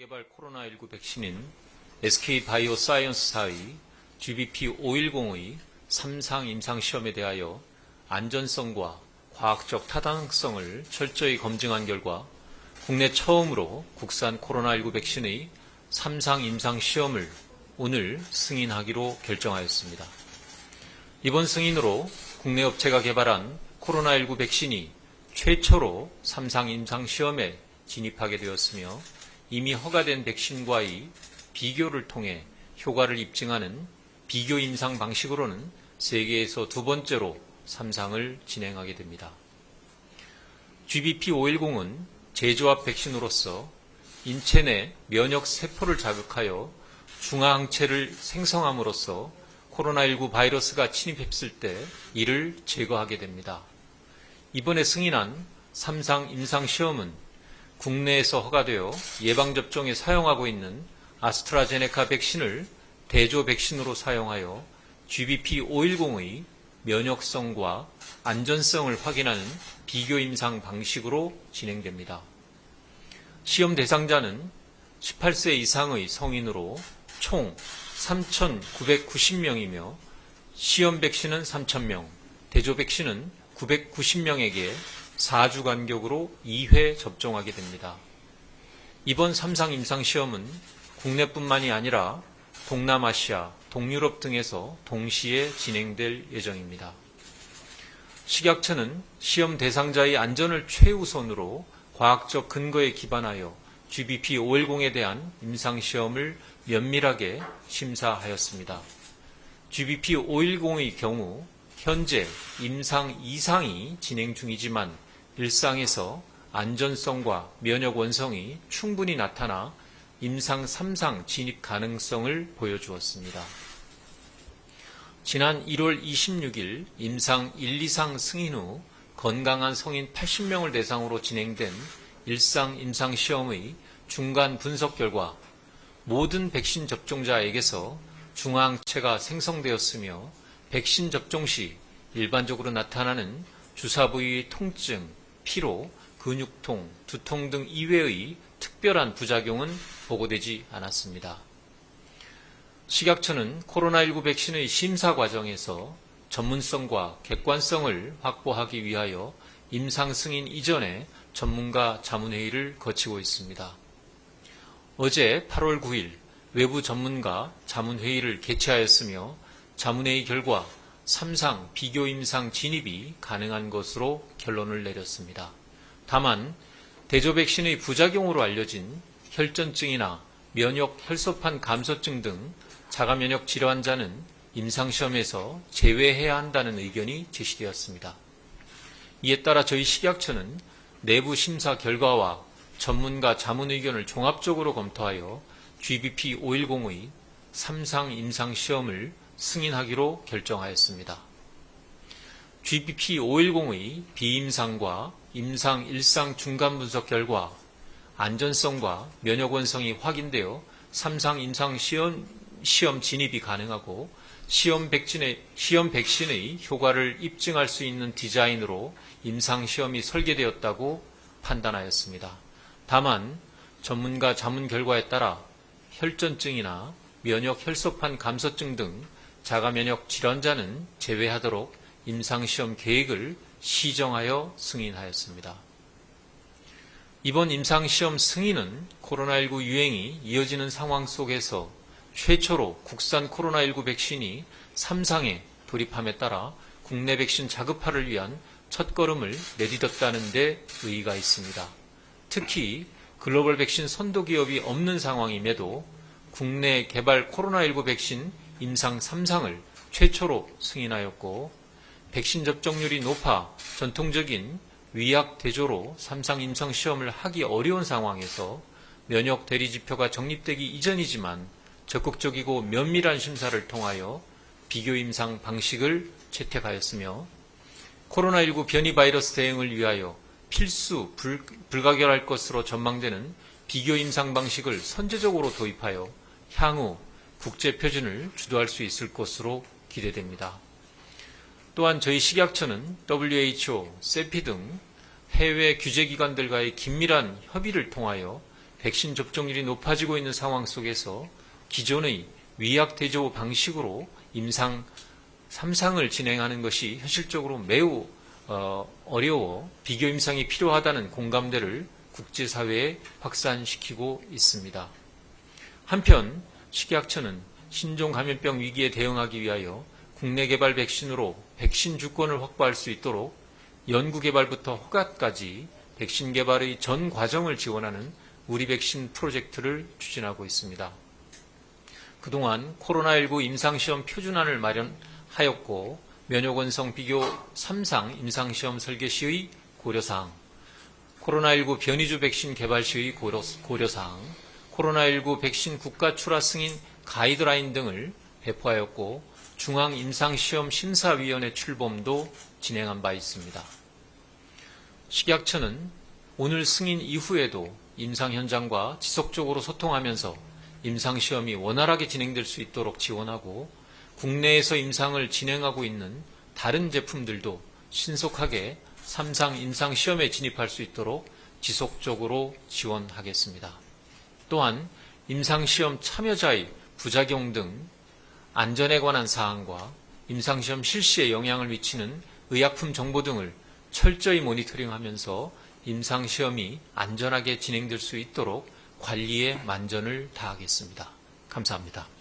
국내개발 코로나19 백신인 SK바이오사이언스사의 GBP510의 3상 임상시험에 대하여 안전성과 과학적 타당성을 철저히 검증한 결과 국내 처음으로 국산 코로나19 백신의 3상 임상시험을 오늘 승인하기로 결정하였습니다. 이번 승인으로 국내 업체가 개발한 코로나19 백신이 최초로 3상 임상시험에 진입하게 되었으며 이미 허가된 백신과의 비교를 통해 효과를 입증하는 비교 임상 방식으로는 세계에서 두 번째로 3상을 진행하게 됩니다. GBP510은 제조합 백신으로서 인체 내 면역 세포를 자극하여 중화항체를 생성함으로써 코로나19 바이러스가 침입했을 때 이를 제거하게 됩니다. 이번에 승인한 3상 임상시험은 국내에서 허가되어 예방접종에 사용하고 있는 아스트라제네카 백신을 대조 백신으로 사용하여 GBP510의 면역성과 안전성을 확인하는 비교 임상 방식으로 진행됩니다. 시험 대상자는 18세 이상의 성인으로 총 3,990명이며 시험 백신은 3,000명, 대조 백신은 990명에게 4주 간격으로 2회 접종하게 됩니다. 이번 3상 임상시험은 국내뿐만이 아니라 동남아시아, 동유럽 등에서 동시에 진행될 예정입니다. 식약처는 시험 대상자의 안전을 최우선으로 과학적 근거에 기반하여 GBP510에 대한 임상시험을 면밀하게 심사하였습니다. GBP510의 경우 현재 임상 2상이 진행 중이지만 1상에서 안전성과 면역 원성이 충분히 나타나 임상 3상 진입 가능성을 보여주었습니다. 지난 1월 26일 임상 1, 2상 승인 후 건강한 성인 80명을 대상으로 진행된 1상 임상시험의 중간 분석 결과 모든 백신 접종자에게서 중화항체가 생성되었으며 백신 접종 시 일반적으로 나타나는 주사 부위의 통증, 피로, 근육통, 두통 등 이외의 특별한 부작용은 보고되지 않았습니다. 식약처는 코로나19 백신의 심사 과정에서 전문성과 객관성을 확보하기 위하여 임상 승인 이전에 전문가 자문회의를 거치고 있습니다. 어제 8월 9일 외부 전문가 자문회의를 개최하였으며 자문회의 결과 3상 비교 임상 진입이 가능한 것으로 결론을 내렸습니다. 다만 대조 백신의 부작용으로 알려진 혈전증이나 면역 혈소판 감소증 등 자가면역 질환자는 임상시험에서 제외해야 한다는 의견이 제시되었습니다. 이에 따라 저희 식약처는 내부 심사 결과와 전문가 자문 의견을 종합적으로 검토하여 GBP510의 3상 임상시험을 승인하기로 결정하였습니다. GBP510의 비임상과 임상 1상 중간 분석 결과 안전성과 면역 원성이 확인되어 3상 임상 시험 진입이 가능하고 시험 백신의 효과를 입증할 수 있는 디자인으로 임상시험이 설계되었다고 판단하였습니다. 다만 전문가 자문 결과에 따라 혈전증이나 면역 혈소판 감소증 등 자가면역 질환자는 제외하도록 임상시험 계획을 시정하여 승인하였습니다. 이번 임상시험 승인은 코로나19 유행이 이어지는 상황 속에서 최초로 국산 코로나19 백신이 3상에 돌입함에 따라 국내 백신 자급화를 위한 첫걸음을 내딛었다는 데 의의가 있습니다. 특히 글로벌 백신 선도기업이 없는 상황임에도 국내 개발 코로나19 백신 임상 3상을 최초로 승인하였고 백신 접종률이 높아 전통적인 위약 대조로 3상 임상 시험을 하기 어려운 상황에서 면역 대리 지표가 정립되기 이전이지만 적극적이고 면밀한 심사를 통하여 비교 임상 방식을 채택하였으며 코로나19 변이 바이러스 대응을 위하여 필수 불가결할 것으로 전망되는 비교 임상 방식을 선제적으로 도입하여 향후 국제 표준을 주도할 수 있을 것으로 기대됩니다. 또한 저희 식약처는 WHO, 세피 등 해외 규제기관들과의 긴밀한 협의를 통하여 백신 접종률이 높아지고 있는 상황 속에서 기존의 위약대조 방식으로 임상 3상을 진행하는 것이 현실적으로 매우 어려워 비교 임상이 필요하다는 공감대를 국제사회에 확산시키고 있습니다. 한편 식약처는 신종 감염병 위기에 대응하기 위하여 국내 개발 백신으로 백신 주권을 확보할 수 있도록 연구 개발부터 허가까지 백신 개발의 전 과정을 지원하는 우리 백신 프로젝트를 추진하고 있습니다. 그동안 코로나19 임상시험 표준안을 마련하였고 면역원성 비교 3상 임상시험 설계 시의 고려사항, 코로나19 변이주 백신 개발 시의 고려사항, 코로나19 백신 국가 출하 승인 가이드라인 등을 배포하였고 중앙임상시험심사위원회 출범도 진행한 바 있습니다. 식약처는 오늘 승인 이후에도 임상 현장과 지속적으로 소통하면서 임상시험이 원활하게 진행될 수 있도록 지원하고 국내에서 임상을 진행하고 있는 다른 제품들도 신속하게 3상 임상시험에 진입할 수 있도록 지속적으로 지원하겠습니다. 또한 임상시험 참여자의 부작용 등 안전에 관한 사항과 임상시험 실시에 영향을 미치는 의약품 정보 등을 철저히 모니터링하면서 임상시험이 안전하게 진행될 수 있도록 관리에 만전을 다하겠습니다. 감사합니다.